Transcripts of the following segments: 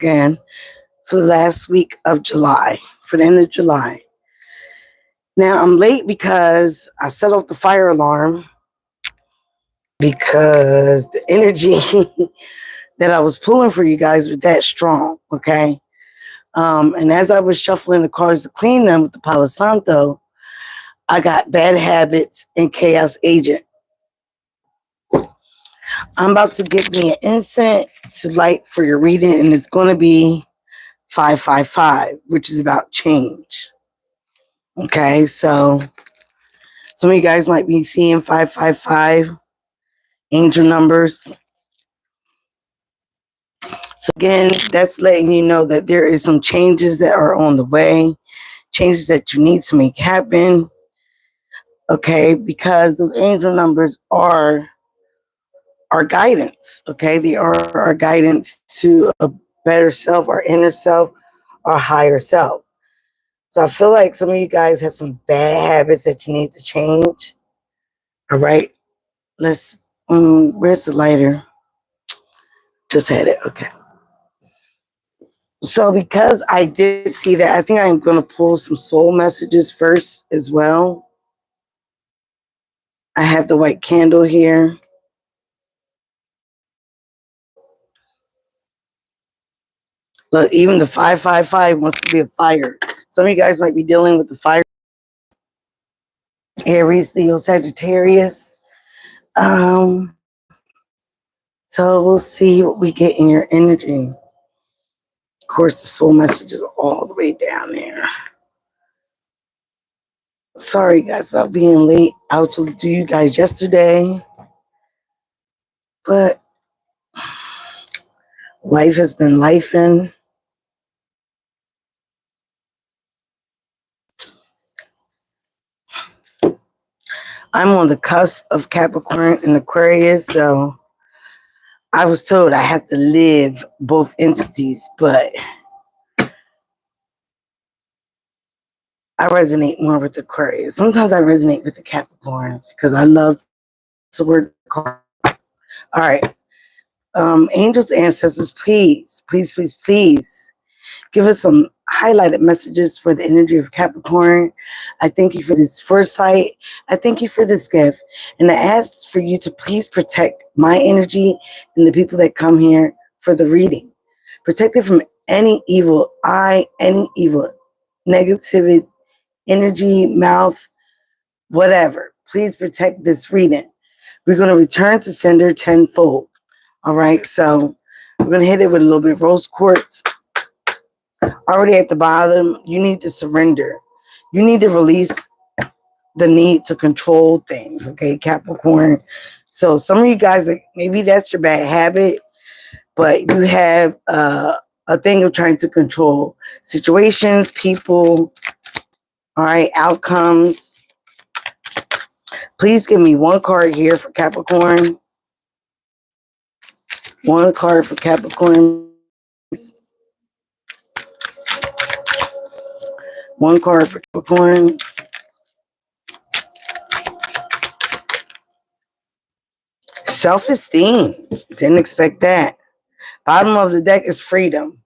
again for the last week of July, for the end of July. Now, I'm late because I set off the fire alarm because the energy that I was pulling for you guys was that strong, okay? And as I was shuffling the cards to clean them with the Palo Santo, I got bad habits and chaos agent. I'm about to get me an incense to light for your reading, and it's going to be 555, which is about change. Okay, so some of you guys might be seeing 555 angel numbers. So again, that's letting you know that there is some changes that are on the way, changes that you need to make happen. Okay, because those angel numbers are our guidance. Okay, they are our guidance to a better self, our inner self, our higher self. So I feel like some of you guys have some bad habits that you need to change. All right, let's. Where's the lighter? Just had it. Okay. So because I did see that, I think I'm going to pull some soul messages first as well. I have the white candle here. Look, even the 555 wants to be a fire. Some of you guys might be dealing with the fire. Aries, Leo, Sagittarius. So we'll see what we get in your energy. Of course, the soul messages are all the way down there. Sorry, guys, about being late. I was supposed to do you guys yesterday, but life has been lifing. I'm on the cusp of Capricorn and Aquarius, so I was told I have to live both entities, but I resonate more with Aquarius. Sometimes I resonate with the Capricorns because I love to work hard. All right. Angels, ancestors, please, please, please, please give us some highlighted messages for the energy of Capricorn. I thank you for this foresight. I thank you for this gift. And I ask for you to please protect my energy and the people that come here for the reading. Protect it from any evil eye, any evil negativity, energy, mouth, whatever. Please protect this reading. We're going to return to sender tenfold. All right, so we're going to hit it with a little bit of rose quartz. Already at the bottom, you need to surrender. You need to release the need to control things, okay, Capricorn? So some of you guys, maybe that's your bad habit, but you have a thing of trying to control situations, people, all right, outcomes. Please give me one card here for Capricorn. One card for Capricorn. One card for Capricorn. Self-esteem. Didn't expect that. Bottom of the deck is freedom.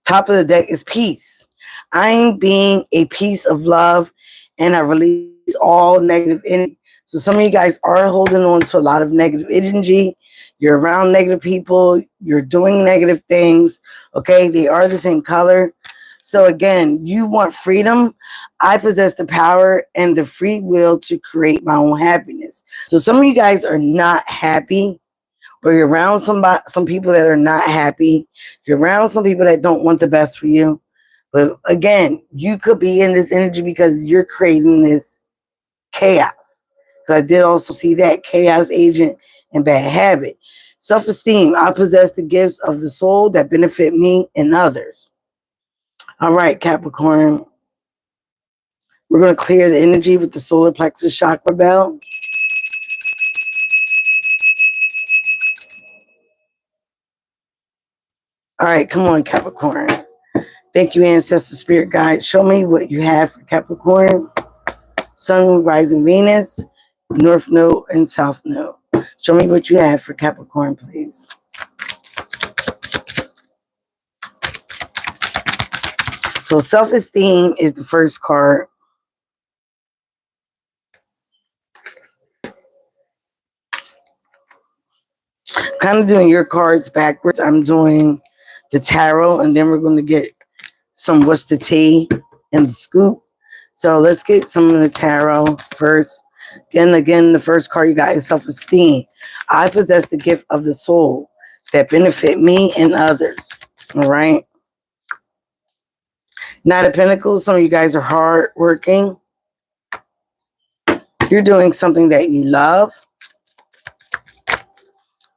Top of the deck is peace. I'm being a piece of love, and I release all negative energy. So some of you guys are holding on to a lot of negative energy. You're around negative people. You're doing negative things. Okay, they are the same color. So again, you want freedom. I possess the power and the free will to create my own happiness. So some of you guys are not happy, or you're around some people that are not happy. You're around some people that don't want the best for you. But again, you could be in this energy because you're creating this chaos. So I did also see that chaos agent and bad habit. Self-esteem. I possess the gifts of the soul that benefit me and others. All right, Capricorn. We're going to clear the energy with the solar plexus chakra bell. All right, come on, Capricorn. Thank you, Ancestor Spirit Guide. Show me what you have for Capricorn. Sun, Moon, Rising, Venus, North Node, and South Node. Show me what you have for Capricorn, please. So self-esteem is the first card. Kind of doing your cards backwards. I'm doing the tarot, and then we're going to get some what's the tea and the scoop. So let's get some of the tarot first. Again, the first card you got is self-esteem. I possess the gift of the soul that benefit me and others. All right. Knight of Pentacles. Some of you guys are hard working. You're doing something that you love.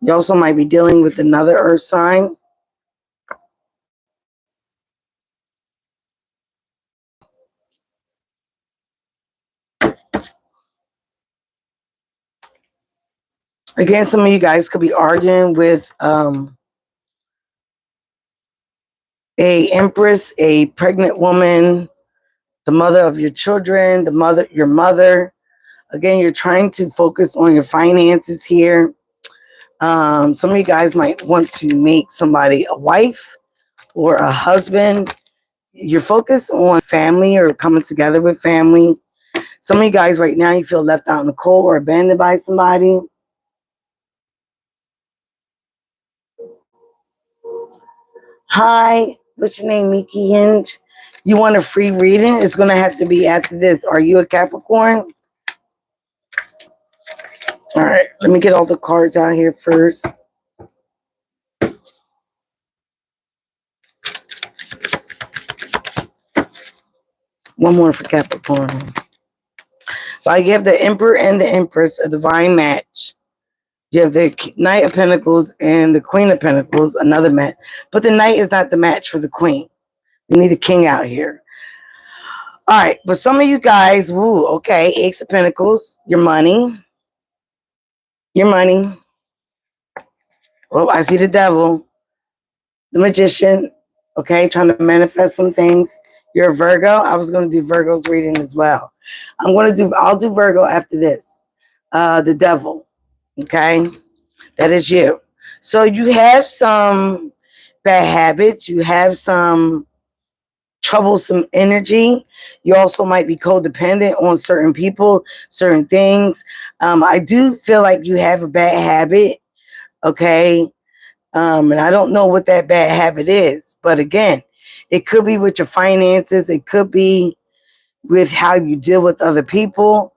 You also might be dealing with another earth sign. Again, some of you guys could be arguing with a empress, a pregnant woman, the mother of your children, your mother. Again, you're trying to focus on your finances here. Some of you guys might want to make somebody a wife or a husband. You're focused on family or coming together with family. Some of you guys right now, you feel left out in the cold or abandoned by somebody. Hi, what's your name, Mickey Hinge? You want a free reading? It's going to have to be after this. Are you a Capricorn? All right, let me get all the cards out here first. One more for Capricorn. Well, you have the Emperor and the Empress, a divine match. You have the Knight of Pentacles and the Queen of Pentacles, another match. But the Knight is not the match for the Queen. We need a King out here. All right, but some of you guys, woo, okay, Ace of Pentacles, your money. Your money. Oh, I see the Devil. The Magician, okay, trying to manifest some things. You're a Virgo. I was going to do Virgo's reading as well. I'll do Virgo after this. The Devil, okay, that is you. So you have some bad habits. You have some troublesome energy. You also might be codependent on certain people, certain things. I do feel like you have a bad habit, okay? And I don't know what that bad habit is. But again, it could be with your finances. It could be with how you deal with other people.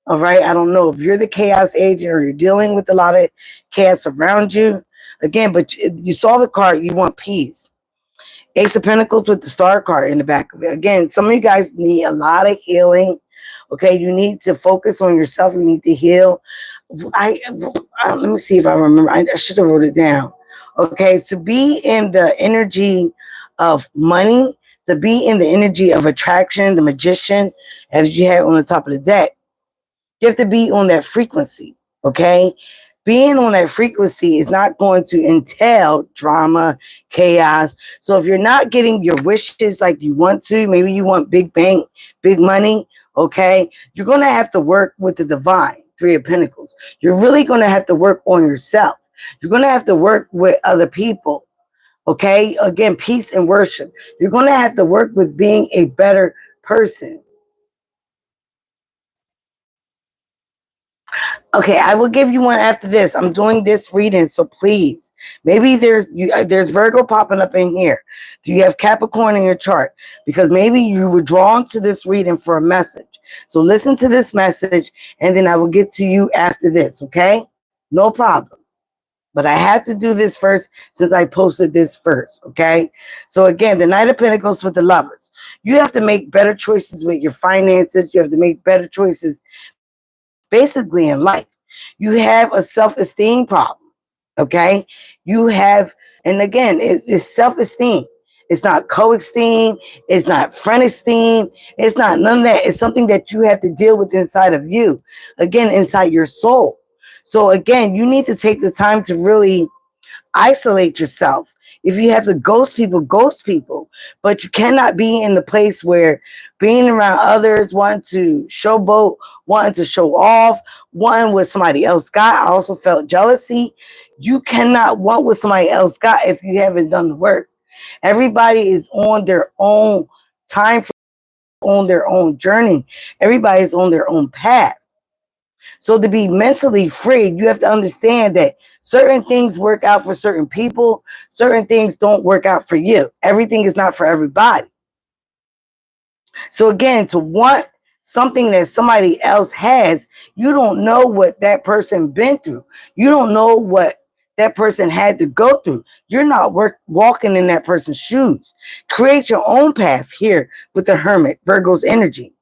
All right. I don't know if you're the chaos agent or you're dealing with a lot of chaos around you. Again, but you saw the card. You want peace. Ace of Pentacles with the Star card in the back of it. Again, some of you guys need a lot of healing. Okay. You need to focus on yourself. You need to heal. Let me see if I remember. I should have wrote it down. Okay, to be in the energy of money, to be in the energy of attraction, the Magician, as you have on the top of the deck, you have to be on that frequency. Okay, being on that frequency is not going to entail drama, chaos. So if you're not getting your wishes like you want to, maybe you want big bank, big money. Okay, you're going to have to work with the divine, Three of Pentacles. You're really going to have to work on yourself. You're going to have to work with other people. Okay, again, peace and worship. You're going to have to work with being a better person. Okay, I will give you one after this. I'm doing this reading, so please. Maybe there's Virgo popping up in here. Do you have Capricorn in your chart? Because maybe you were drawn to this reading for a message. So listen to this message, and then I will get to you after this, okay? No problem. But I have to do this first since I posted this first, okay? So again, the Knight of Pentacles with the Lovers. You have to make better choices with your finances. You have to make better choices basically in life. You have a self-esteem problem, okay? You have, and again, it's self-esteem. It's not co-esteem. It's not friend esteem. It's not none of that. It's something that you have to deal with inside of you. Again, inside your soul. So again, you need to take the time to really isolate yourself. If you have to ghost people, ghost people. But you cannot be in the place where being around others, wanting to showboat, wanting to show off, wanting what somebody else got. I also felt jealousy. You cannot want what somebody else got if you haven't done the work. Everybody is on their own time for on their own journey. Everybody's on their own path. So to be mentally free, you have to understand that certain things work out for certain people, certain things don't work out for you. Everything is not for everybody. So again, to want something that somebody else has, you don't know what that person been through. You don't know what that person had to go through. You're not walking in that person's shoes. Create your own path here with the Hermit, Virgo's energy.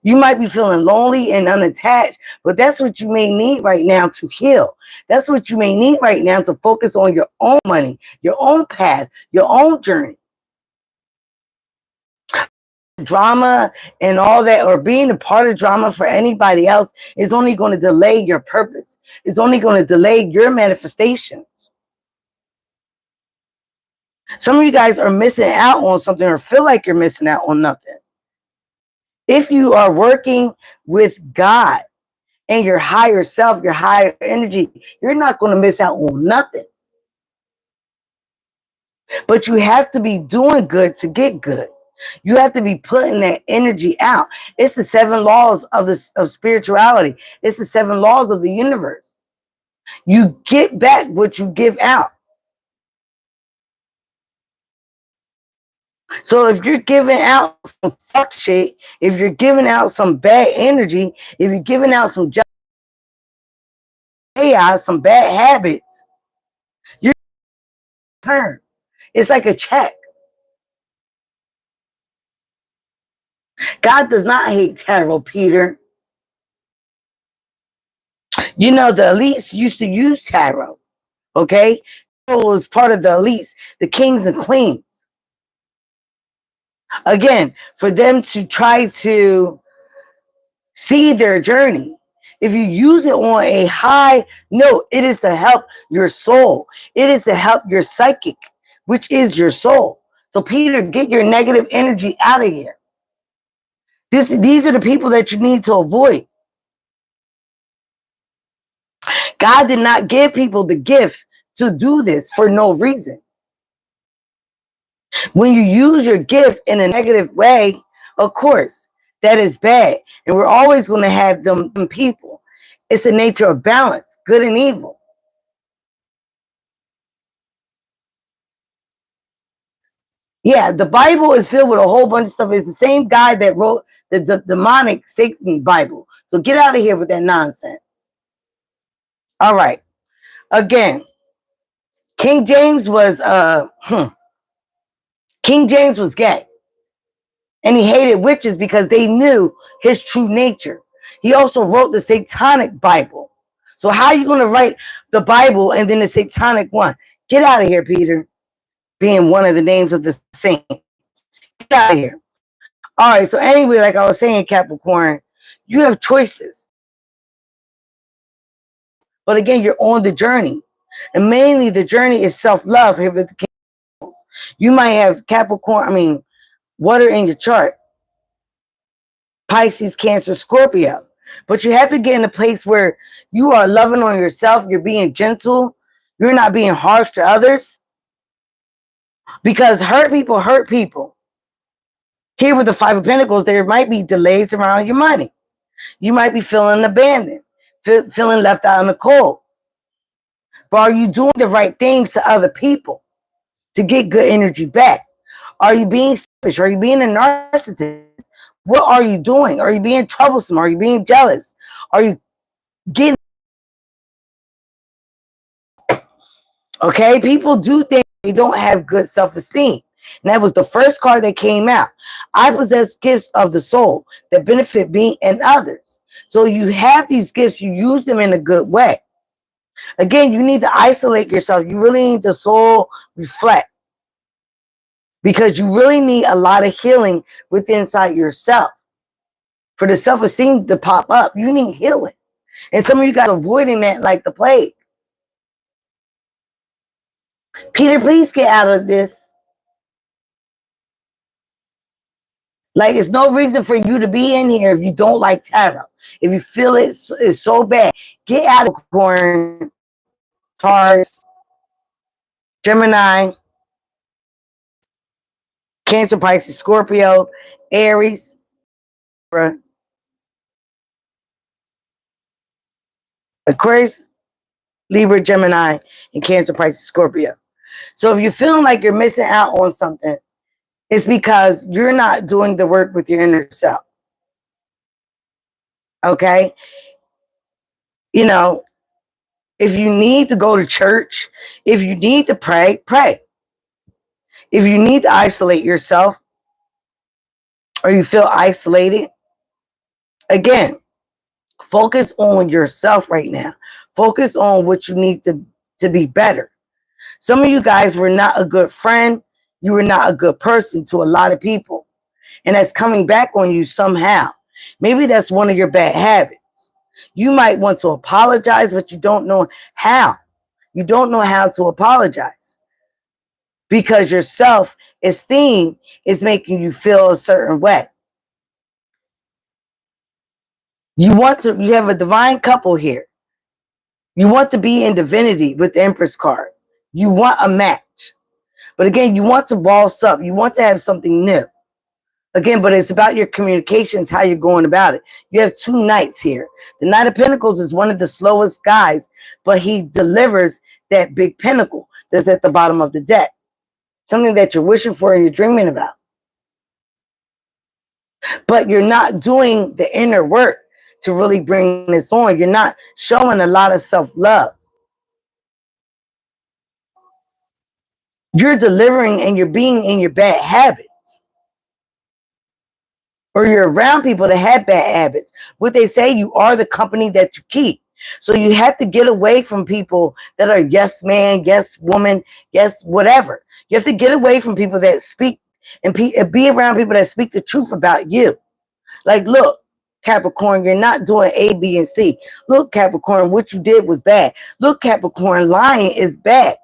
You might be feeling lonely and unattached, but that's what you may need right now to heal. That's what you may need right now to focus on your own money, your own path, your own journey. Drama and all that, or being a part of drama for anybody else, is only going to delay your purpose. It's only going to delay your manifestations. Some of you guys are missing out on something or feel like you're missing out on nothing. If you are working with God and your higher self, your higher energy, you're not going to miss out on nothing. But you have to be doing good to get good. You have to be putting that energy out. It's the 7 laws of spirituality. It's the 7 laws of the universe. You get back what you give out. So if you're giving out some fuck shit, if you're giving out some bad energy, if you're giving out some chaos, some bad habits, you're turn. It's like a check. God does not hate tarot, Peter. You know, the elites used to use tarot, okay? Tarot was part of the elites, the kings and queens. Again, for them to try to see their journey. If you use it on a high note, it is to help your soul. It is to help your psychic, which is your soul. So, Peter, get your negative energy out of here. These are the people that you need to avoid. God did not give people the gift to do this for no reason. When you use your gift in a negative way, of course, that is bad. And we're always going to have them people. It's the nature of balance, good and evil. Yeah, the Bible is filled with a whole bunch of stuff. It's the same guy that wrote the demonic Satan Bible. So get out of here with that nonsense. All right. Again, King James was King James was gay. And he hated witches because they knew his true nature. He also wrote the Satanic Bible. So how are you going to write the Bible and then the Satanic one? Get out of here, Peter. Being one of the names of the saints. Get out of here. All right, so anyway, like I was saying, Capricorn, you have choices. But again, you're on the journey. And mainly the journey is self-love here with the King. You might have Capricorn, water in your chart. Pisces, Cancer, Scorpio. But you have to get in a place where you are loving on yourself. You're being gentle. You're not being harsh to others. Because hurt people hurt people. Here with the 5 of Pentacles, there might be delays around your money. You might be feeling abandoned, feeling left out in the cold. But are you doing the right things to other people to get good energy back? Are you being selfish? Are you being a narcissist? What are you doing? Are you being troublesome? Are you being jealous? Are you getting... Okay, people do think they don't have good self-esteem. And that was the first card that came out. I possess gifts of the soul that benefit me and others. So you have these gifts, you use them in a good way. Again, you need to isolate yourself. You really need the soul reflect. Because you really need a lot of healing within inside yourself. For the self-esteem to pop up, you need healing. And some of you guys are avoiding that like the plague. Peter, please get out of this. Like, it's no reason for you to be in here if you don't like tarot. If you feel it's so bad, get out of Capricorn, Taurus, Gemini. Cancer, Pisces, Scorpio, Aries, Aquarius, Libra, Gemini, and Cancer, Pisces, Scorpio. So if you're feeling like you're missing out on something, it's because you're not doing the work with your inner self. Okay? You know, if you need to go to church, if you need to pray, pray. If you need to isolate yourself or you feel isolated, again, focus on yourself right now. Focus on what you need to be better. Some of you guys were not a good friend. You were not a good person to a lot of people. And that's coming back on you somehow. Maybe that's one of your bad habits. You might want to apologize, but you don't know how. You don't know how to apologize because your self-esteem is making you feel a certain way. You have a divine couple here. You want to be in divinity with the Empress card. You want a match. But again, you want to boss up. You want to have something new. Again, but it's about your communications, how you're going about it. You have two knights here. The Knight of Pentacles is one of the slowest guys, but he delivers that big pinnacle that's at the bottom of the deck. Something that you're wishing for and you're dreaming about. But you're not doing the inner work to really bring this on. You're not showing a lot of self-love. You're delivering and you're being in your bad habits. Or you're around people that have bad habits. What they say, you are the company that you keep. So you have to get away from people that are yes man, yes woman, yes whatever. You have to get away from people that speak and be around people that speak the truth about you. Like, look, Capricorn, you're not doing A, B, and C. Look, Capricorn, what you did was bad. Look, Capricorn, lying is bad.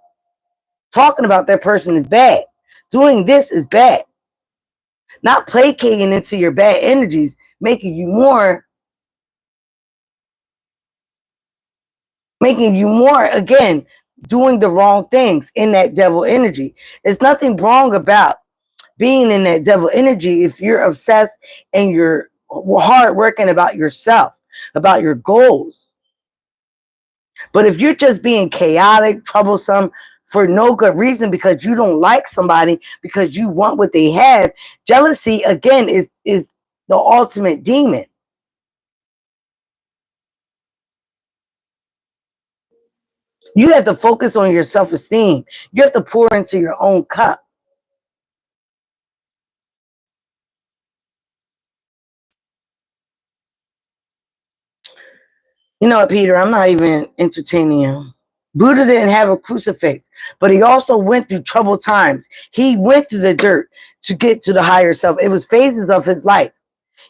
Talking about that person is bad. Doing this is bad. Not placating into your bad energies, making you more, again, doing the wrong things in that devil energy. There's nothing wrong about being in that devil energy if you're obsessed and you're hard working about yourself, about your goals. But if you're just being chaotic, troublesome, for no good reason because you don't like somebody, because you want what they have, jealousy, again, is the ultimate demon. You have to focus on your self-esteem. You have to pour into your own cup. You know what, Peter? I'm not even entertaining you. Buddha didn't have a crucifix, but he also went through troubled times. He went through the dirt to get to the higher self. It was phases of his life.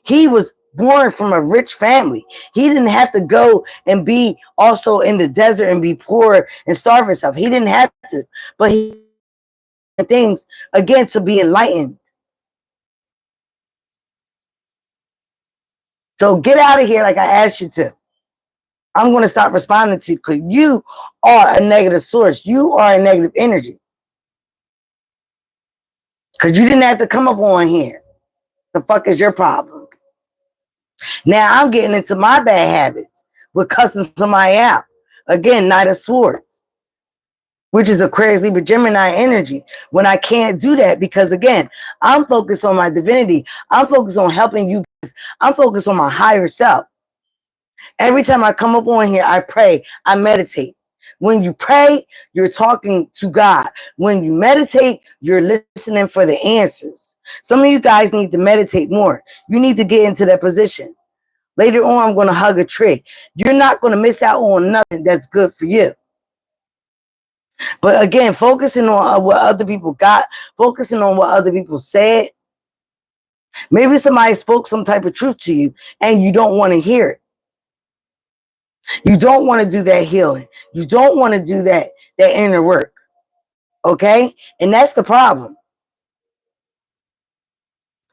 He was born from a rich family. He didn't have to go and be also in the desert and be poor and starve himself. He didn't have to, but he did things, again, to be enlightened. So get out of here like I asked you to. I'm going to stop responding to you because you are a negative source. You are a negative energy. Because you didn't have to come up on here. The fuck is your problem? Now I'm getting into my bad habits with cussing somebody out. Again, Knight of Swords, which is Aquarius, Libra, Gemini energy. When I can't do that because, again, I'm focused on my divinity. I'm focused on helping you guys. I'm focused on my higher self. Every time I come up on here, I pray, I meditate. When you pray, you're talking to God. When you meditate, you're listening for the answers. Some of you guys need to meditate more. You need to get into that position. Later on, I'm going to hug a tree. You're not going to miss out on nothing that's good for you. But again, focusing on what other people got, focusing on what other people said. Maybe somebody spoke some type of truth to you and you don't want to hear it. You don't want to do that healing. You don't want to do that inner work. Okay? And that's the problem.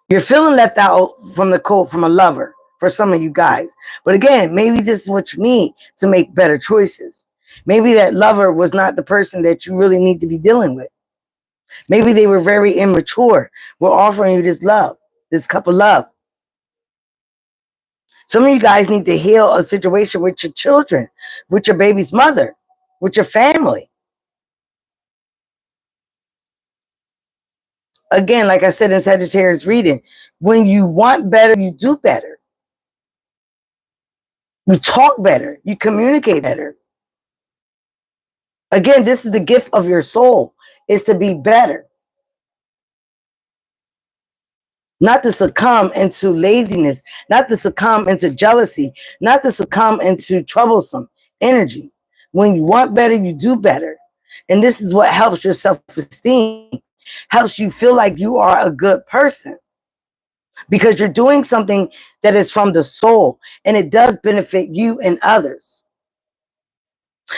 You're feeling left out from the cold from a lover for some of you guys. But again, maybe this is what you need to make better choices. Maybe that lover was not the person that you really need to be dealing with. Maybe they were very immature. We're offering you this love, this cup of love. Some of you guys need to heal a situation with your children, with your baby's mother, with your family. Again, like I said in Sagittarius reading, when you want better, you do better. You talk better. You communicate better. Again, this is the gift of your soul, is to be better. Not to succumb into laziness, not to succumb into jealousy, not to succumb into troublesome energy. When you want better, you do better. And this is what helps your self-esteem, helps you feel like you are a good person because you're doing something that is from the soul and it does benefit you and others.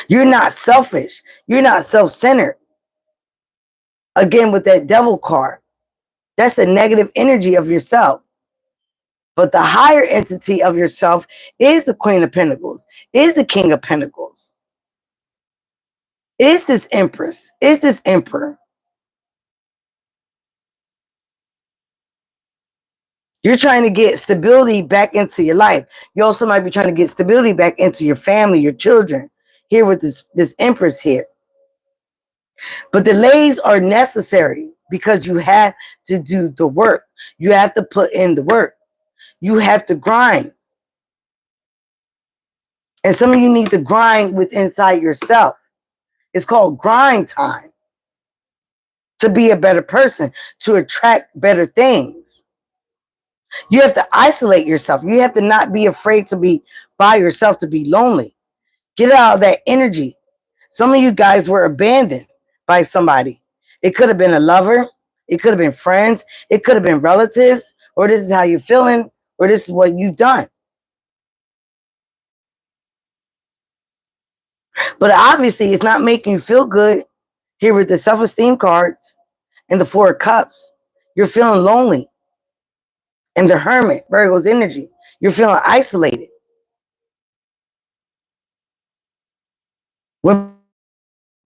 You're not selfish. You're not self-centered. Again, with that devil card, that's the negative energy of yourself. But the higher entity of yourself is the Queen of Pentacles, is the King of Pentacles, is this Empress, is this Emperor. You're trying to get stability back into your life. You also might be trying to get stability back into your family, your children. Here with this Empress here. But delays are necessary because you have to do the work. You have to put in the work. You have to grind. And some of you need to grind with inside yourself. It's called grind time. To be a better person, to attract better things. You have to isolate yourself. You have to not be afraid to be by yourself, to be lonely. Get out of that energy. Some of you guys were abandoned by somebody. It could have been a lover. It could have been friends. It could have been relatives. Or this is how you're feeling. Or this is what you've done. But obviously, it's not making you feel good. Here with the self-esteem cards and the Four of Cups, you're feeling lonely. And the Hermit, Virgo's energy, you're feeling isolated. When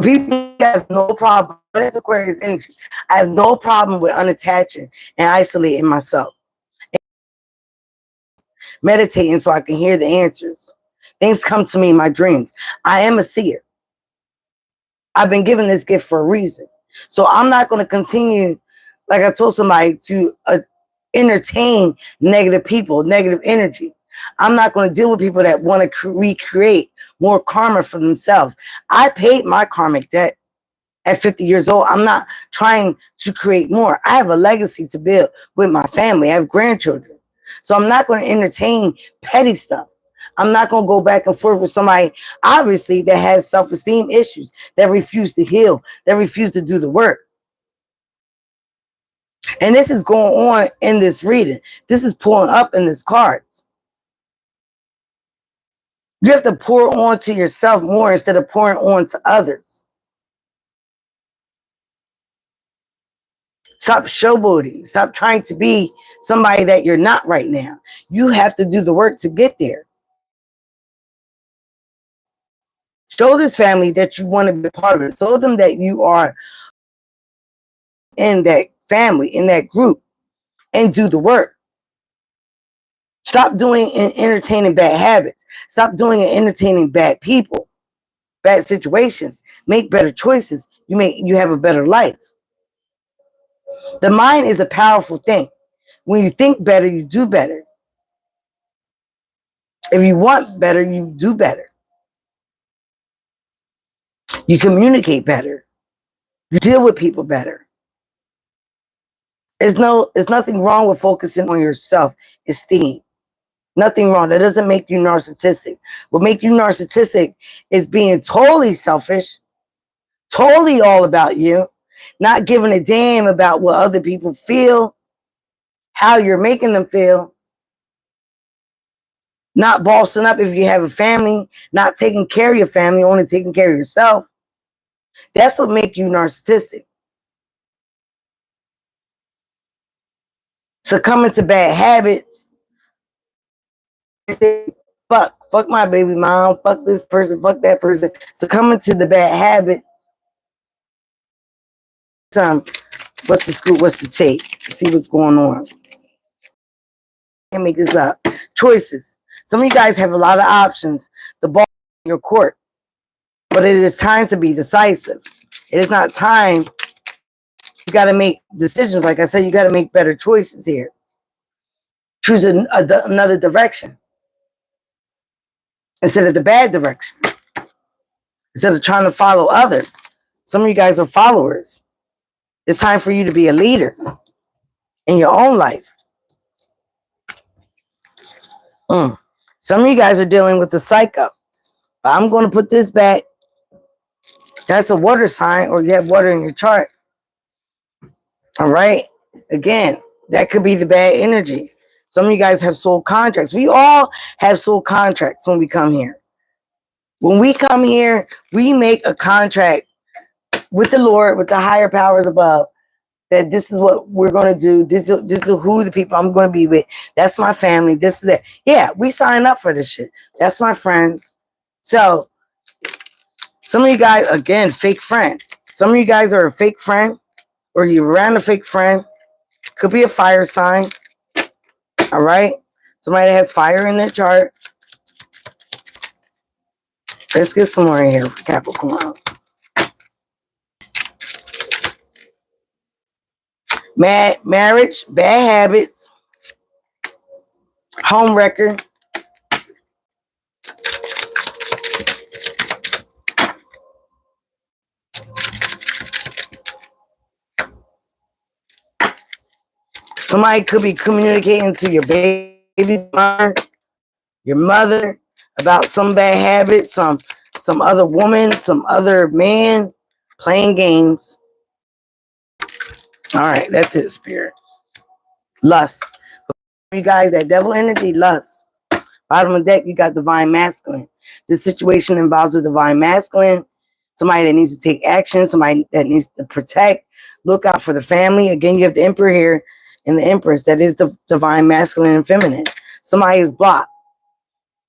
people have no problem, that's Aquarius energy. I have no problem with unattaching and isolating myself. Meditating so I can hear the answers. Things come to me in my dreams. I am a seer. I've been given this gift for a reason. So I'm not going to continue, like I told somebody, to entertain negative people, negative energy. I'm not going to deal with people that want to recreate more karma for themselves. I paid my karmic debt at 50 years old. I'm not trying to create more. I have a legacy to build with my family. I have grandchildren. So I'm not going to entertain petty stuff. I'm not going to go back and forth with somebody, obviously, that has self-esteem issues, that refuse to heal, that refuse to do the work. And this is going on in this reading. This is pulling up in this cards. You have to pour on to yourself more instead of pouring on to others. Stop showboating. Stop trying to be somebody that you're not right now. You have to do the work to get there. Show this family that you want to be part of it. Show them that you are in that family, in that group, and do the work. Stop doing and entertaining bad habits. Stop doing and entertaining bad people, bad situations. Make better choices. You have a better life. The mind is a powerful thing. When you think better, you do better. If you want better, you do better. You communicate better. You deal with people better. There's nothing wrong with focusing on your self-esteem. Nothing wrong. That doesn't make you narcissistic. What makes you narcissistic is being totally selfish, totally all about you, not giving a damn about what other people feel, how you're making them feel, not bossing up if you have a family, not taking care of your family, only taking care of yourself. That's what makes you narcissistic. Succumbing to bad habits. Fuck my baby mom, fuck this person, fuck that person. Succumbing to the bad habits What's the scoop? What's the take? See what's going on. Can't make this up. Choices. Some of you guys have a lot of options. The ball in your court. But it is time to be decisive. It is not time. You got to make decisions. Like I said, you got to make better choices here. Choose another direction instead of the bad direction. Instead of trying to follow others. Some of you guys are followers. It's time for you to be a leader in your own life. Some of you guys are dealing with the psycho. I'm going to put this back. That's a water sign, or you have water in your chart. All right. Again, that could be the bad energy. Some of you guys have soul contracts. We all have soul contracts when we come here. When we come here, we make a contract with the Lord, with the higher powers above, that this is what we're going to do. This is who the people I'm going to be with. That's my family. This is it. Yeah, we sign up for this shit. That's my friends. So, some of you guys, again, fake friend. Some of you guys are a fake friend, or you ran a fake friend. Could be a fire sign. All right? Somebody that has fire in their chart. Let's get some more in here for Capricorn. Marriage, bad habits, home wrecker. Somebody could be communicating to your baby's mother, your mother, about some bad habits, some other woman, some other man playing games. All right, that's it, spirit. Lust. You guys, that devil energy, lust. Bottom of the deck, you got divine masculine. This situation involves a divine masculine, somebody that needs to take action, somebody that needs to protect, look out for the family. Again, you have the emperor here and the empress. That is the divine masculine and feminine. Somebody is blocked,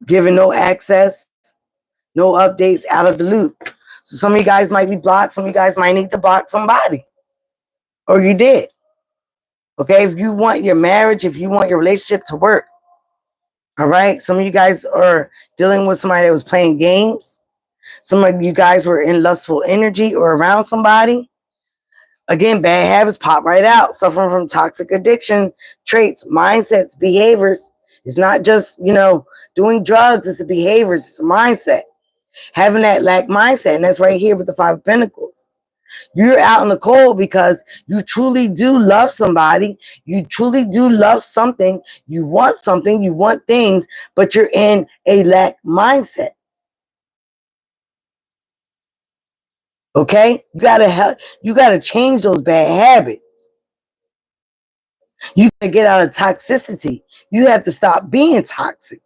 given no access, no updates, out of the loop. So some of you guys might be blocked. Some of you guys might need to block somebody. Or you did. Okay, if you want your marriage, if you want your relationship to work, all right? Some of you guys are dealing with somebody that was playing games. Some of you guys were in lustful energy or around somebody. Again, bad habits pop right out. Suffering from toxic addiction, traits, mindsets, behaviors. It's not just, doing drugs. It's the behaviors. It's a mindset. Having that lack mindset. And that's right here with the Five of Pentacles. You're out in the cold because you truly do love somebody. You truly do love something. You want things, but you're in a lack mindset. Okay? You gotta change those bad habits. You gotta get out of toxicity. You have to stop being toxic.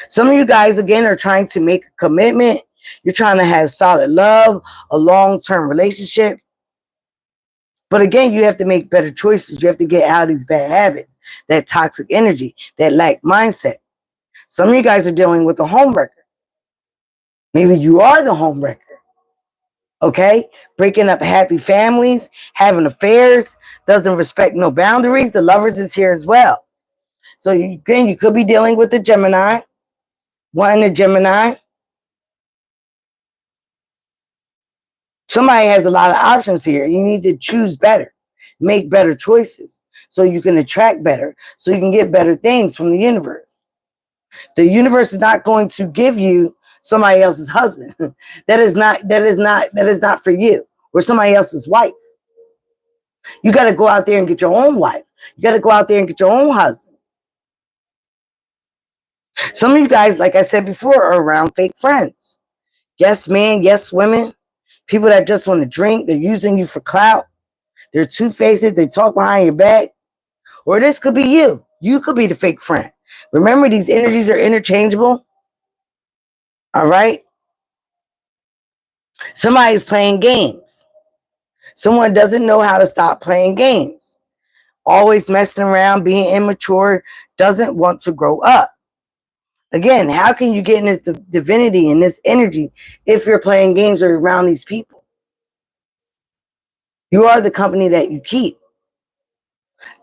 Some of you guys, again, are trying to make a commitment. You're trying to have solid love, a long-term relationship. But again, you have to make better choices. You have to get out of these bad habits, that toxic energy, that lack mindset. Some of you guys are dealing with a home wrecker. Maybe you are the home wrecker. Okay? Breaking up happy families, having affairs, doesn't respect no boundaries. The lovers is here as well. So you could be dealing with the Gemini, wanting a Gemini. Somebody has a lot of options here. You need to choose better, make better choices so you can attract better, so you can get better things from the universe. The universe is not going to give you somebody else's husband. that is not for you, or somebody else's wife. You got to go out there and get your own wife. You got to go out there and get your own husband. Some of you guys, like I said before, are around fake friends. Yes, men, yes, women. People that just want to drink. They're using you for clout. They're two-faced. They talk behind your back. Or this could be you. You could be the fake friend. Remember, these energies are interchangeable. All right? Somebody's playing games. Someone doesn't know how to stop playing games. Always messing around, being immature, doesn't want to grow up. Again, how can you get in this divinity and this energy if you're playing games or around these people? You are the company that you keep.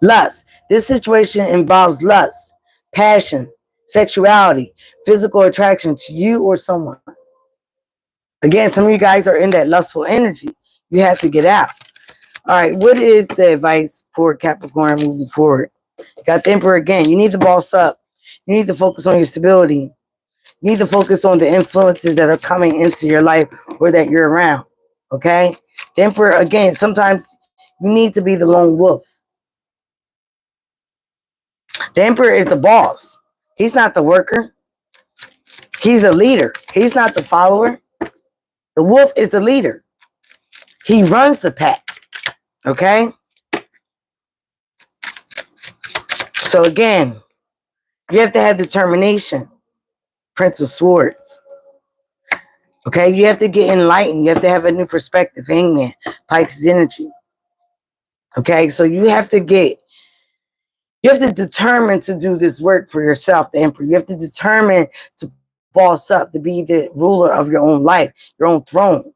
Lust. This situation involves lust, passion, sexuality, physical attraction to you or someone. Again, some of you guys are in that lustful energy. You have to get out. All right, what is the advice for Capricorn moving forward? You got the Emperor again. You need to boss up. You need to focus on your stability. You need to focus on the influences that are coming into your life or that you're around. Okay? The Emperor, again, sometimes you need to be the lone wolf. The Emperor is the boss. He's not the worker. He's the leader. He's not the follower. The wolf is the leader. He runs the pack. Okay? So again, you have to have determination. Prince of Swords. Okay? You have to get enlightened. You have to have a new perspective. Hangman. Pisces energy. Okay? So you have to determine to do this work for yourself, the Emperor. You have to determine to boss up, to be the ruler of your own life, your own throne,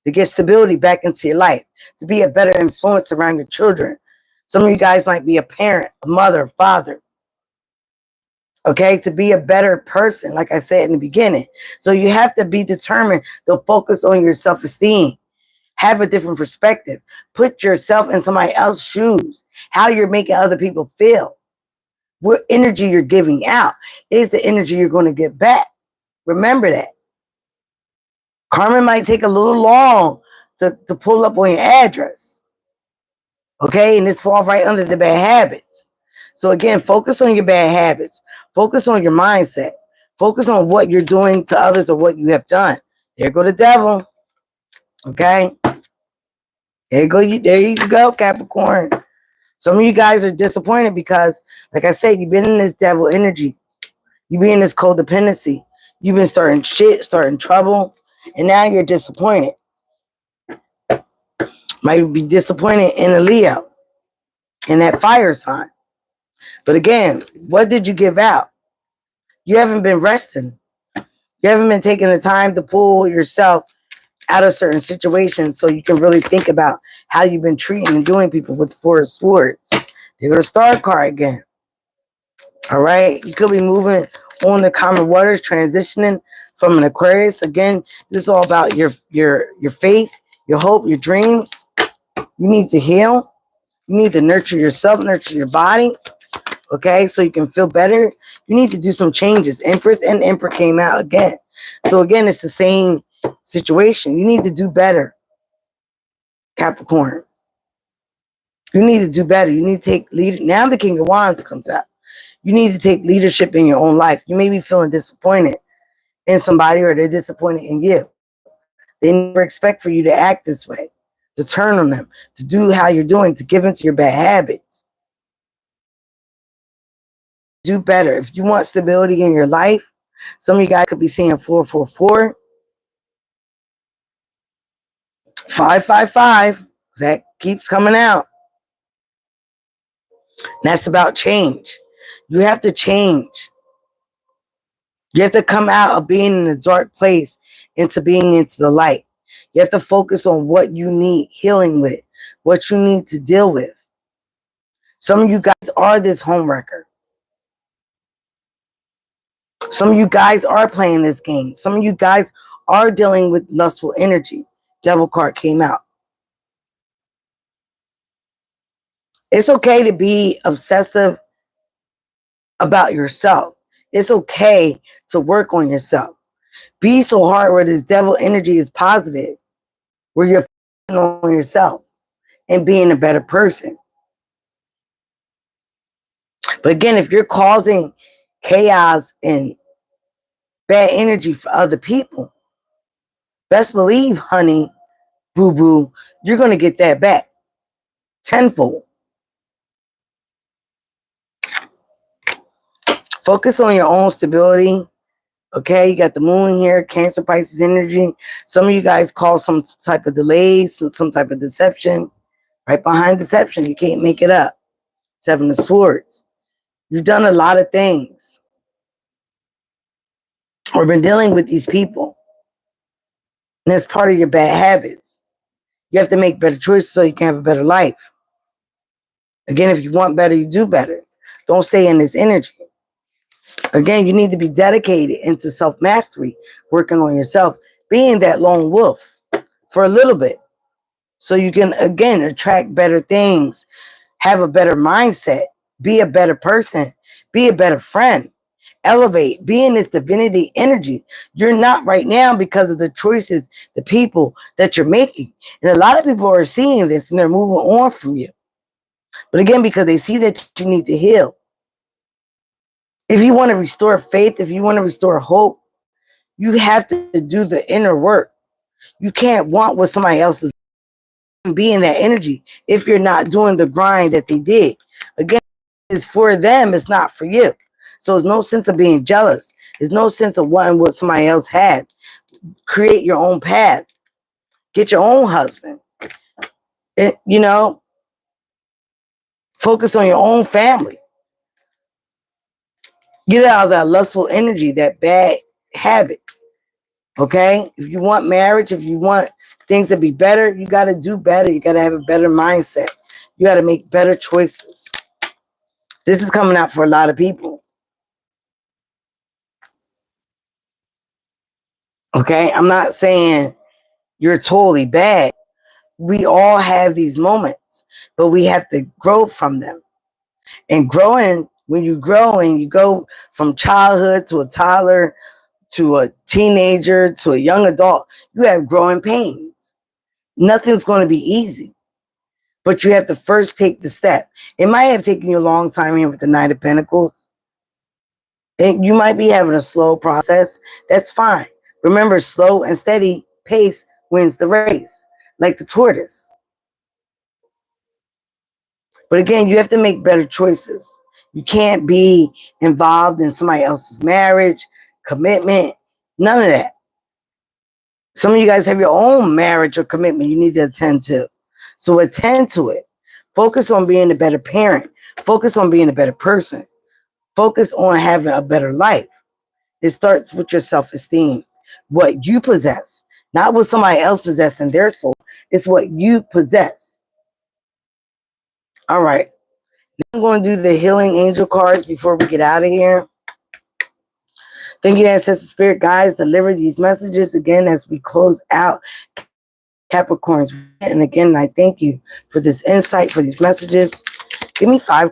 to get stability back into your life, to be a better influence around your children. Some of you guys might be a parent, a mother, father. Okay, to be a better person, like I said in the beginning. So you have to be determined to focus on your self-esteem. Have a different perspective. Put yourself in somebody else's shoes. How you're making other people feel. What energy you're giving out is the energy you're going to get back. Remember that. Karma might take a little long to pull up on your address. Okay, and this falls right under the bad habits. So again, focus on your bad habits. Focus on your mindset. Focus on what you're doing to others or what you have done. There go the devil. Okay. There you go, Capricorn. Some of you guys are disappointed because, like I said, you've been in this devil energy. You've been in this codependency. You've been starting shit, starting trouble, and now you're disappointed. Might be disappointed in a Leo, in that fire sign. But again, what did you give out? You haven't been resting. You haven't been taking the time to pull yourself out of certain situations so you can really think about how you've been treating and doing people with the Four of Swords. They're going to Star card again. All right? You could be moving on the common waters, transitioning from an Aquarius. Again, this is all about your faith, your hope, your dreams. You need to heal. You need to nurture yourself, nurture your body. Okay, so you can feel better. You need to do some changes. Empress and Emperor came out again. So again, it's the same situation. You need to do better, Capricorn. You need to do better. You need to take lead. Now the King of Wands comes out. You need to take leadership in your own life. You may be feeling disappointed in somebody or they're disappointed in you. They never expect for you to act this way, to turn on them, to do how you're doing, to give into your bad habits. Do better. If you want stability in your life, some of you guys could be seeing 444, 555. That keeps coming out. And that's about change. You have to change. You have to come out of being in a dark place into being into the light. You have to focus on what you need healing with, what you need to deal with. Some of you guys are this homewrecker. Some of you guys are playing this game. Some of you guys are dealing with lustful energy. Devil card came out. It's okay to be obsessive about yourself. It's okay to work on yourself. Be so hard where this devil energy is positive, where you're focusing on yourself and being a better person. But again, if you're causing chaos and bad energy for other people, best believe, honey, boo-boo, you're going to get that back tenfold. Focus on your own stability. Okay, you got the moon here, Cancer, Pisces energy. Some of you guys call some type of delays, some type of deception. Right behind deception, you can't make it up. Seven of Swords. You've done a lot of things. Or been dealing with these people. And that's part of your bad habits. You have to make better choices so you can have a better life. Again, if you want better, you do better. Don't stay in this energy. Again, you need to be dedicated into self-mastery, working on yourself, being that lone wolf for a little bit. So you can, again, attract better things, have a better mindset, be a better person, be a better friend, elevate, be in this divinity energy. You're not right now because of the choices, the people that you're making. And a lot of people are seeing this and they're moving on from you. But again, because they see that you need to heal. If you want to restore faith, if you want to restore hope, you have to do the inner work. You can't want what somebody else is, be in that energy if you're not doing the grind that they did. Again, it's for them, it's not for you. So there's no sense of being jealous. There's no sense of wanting what somebody else has. Create your own path. Get your own husband. You know, focus on your own family. Get out of that lustful energy, that bad habit. Okay? If you want marriage, if you want things to be better, you got to do better. You got to have a better mindset. You got to make better choices. This is coming out for a lot of people. Okay? I'm not saying you're totally bad. We all have these moments, but we have to grow from them. And growing, when you grow and you go from childhood to a toddler to a teenager to a young adult, you have growing pains. Nothing's going to be easy, but you have to first take the step. It might have taken you a long time here with the Knight of Pentacles. And you might be having a slow process. That's fine. Remember, slow and steady pace wins the race, like the tortoise. But again, you have to make better choices. You can't be involved in somebody else's marriage, commitment, none of that. Some of you guys have your own marriage or commitment you need to attend to. So attend to it. Focus on being a better parent. Focus on being a better person. Focus on having a better life. It starts with your self-esteem, what you possess, not what somebody else possesses in their soul. It's what you possess. All right. I'm going to do the healing angel cards before we get out of here. Thank you, Ancestor Spirit Guides. Deliver these messages again as we close out Capricorns. And again, I thank you for this insight, for these messages. Give me 5,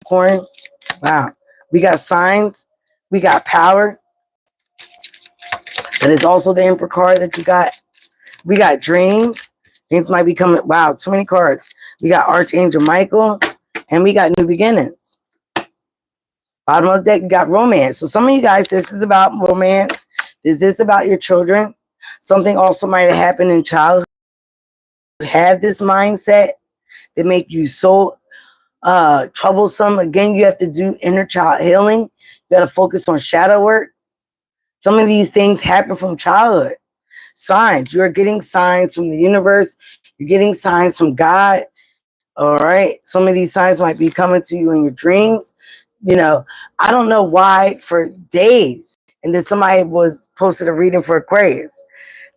Capricorn. Wow. We got signs. We got power. That is also the Emperor card that you got. We got dreams. Things might be coming. Wow, too many cards. We got Archangel Michael. And we got new beginnings. Bottom of the deck, you got romance. So some of you guys, this is about romance. This is about your children. Something also might have happened in childhood. You have this mindset that make you so troublesome. Again, you have to do inner child healing. You got to focus on shadow work. Some of these things happen from childhood. Signs. You're getting signs from the universe. You're getting signs from God. All right. Some of these signs might be coming to you in your dreams. You know, I don't know why for days. And then somebody was posted a reading for Aquarius.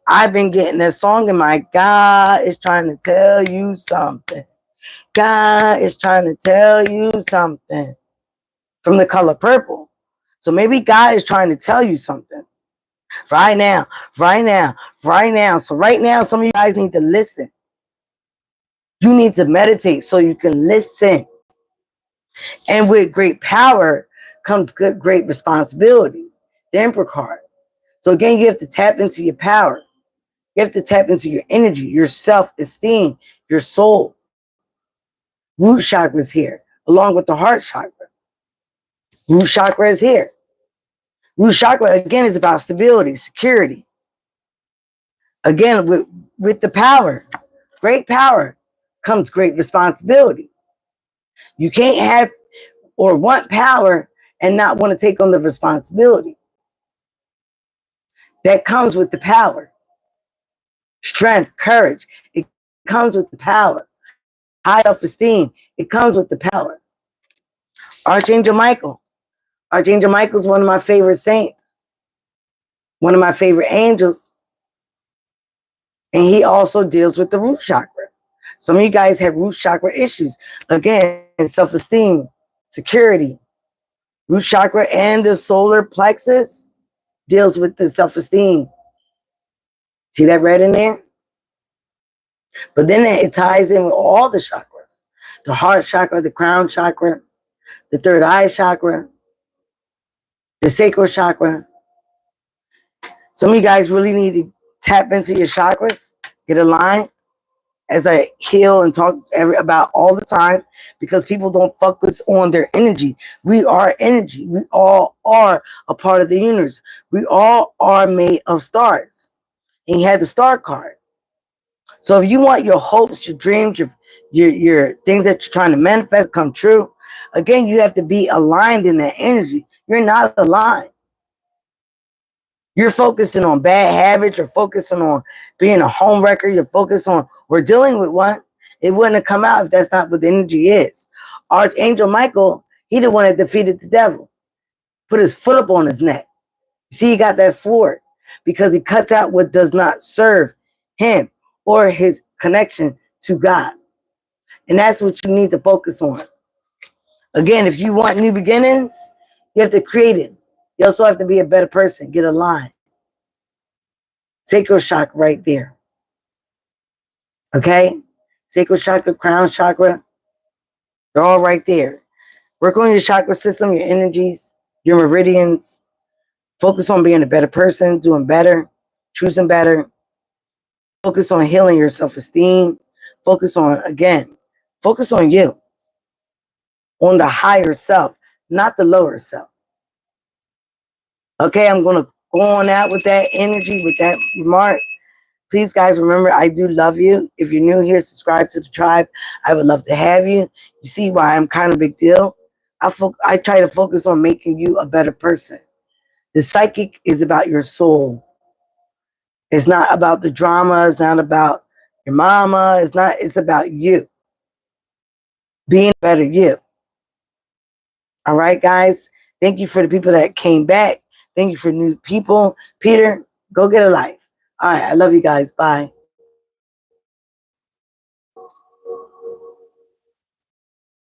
I've been getting that song and my God is trying to tell you something. God is trying to tell you something from the color purple. So maybe God is trying to tell you something right now, right now, right now. So right now, some of you guys need to listen. You need to meditate so you can listen. And with great power comes great responsibilities. The Emperor card. So again, you have to tap into your power. You have to tap into your energy, your self-esteem, your soul. Root chakra is here, along with the heart chakra. Root chakra is here. Root chakra, again, is about stability, security. Again, with the power, great power comes great responsibility. You can't have or want power and not want to take on the responsibility. That comes with the power. Strength, courage, it comes with the power. High self-esteem, it comes with the power. Archangel Michael. Archangel Michael is one of my favorite saints. One of my favorite angels. And he also deals with the root chakra. Some of you guys have root chakra issues. Again, self-esteem, security. Root chakra and the solar plexus deals with the self-esteem. See that red in there? But then it ties in with all the chakras. The heart chakra, the crown chakra, the third eye chakra, the sacral chakra. Some of you guys really need to tap into your chakras, get aligned, as I heal and talk about all the time, because people don't focus on their energy. We are energy. We all are a part of the universe. We all are made of stars. And you have the star card. So if you want your hopes, your dreams, your things that you're trying to manifest come true, again, you have to be aligned in that energy. You're not aligned. You're focusing on bad habits. You're focusing on being a home wrecker. You're focused on, we're dealing with one. It wouldn't have come out if that's not what the energy is. Archangel Michael, he the one that defeated the devil. Put his foot up on his neck. You see, he got that sword because he cuts out what does not serve him or his connection to God. And that's what you need to focus on. Again, if you want new beginnings, you have to create it. You also have to be a better person. Get aligned. Sacral chakra right there. Okay? Sacral chakra, crown chakra, they're all right there. Work on your chakra system, your energies, your meridians. Focus on being a better person, doing better, choosing better. Focus on healing your self-esteem. Focus on, again, focus on you, on the higher self, not the lower self. Okay, I'm going to go on out with that energy, with that remark. Please, guys, remember, I do love you. If you're new here, subscribe to the tribe. I would love to have you. You see why I'm kind of a big deal? I try to focus on making you a better person. The psychic is about your soul. It's not about the drama. It's not about your mama. It's about you. Being a better you. All right, guys. Thank you for the people that came back. Thank you for new people. Peter, go get a life. All right. I love you guys. Bye.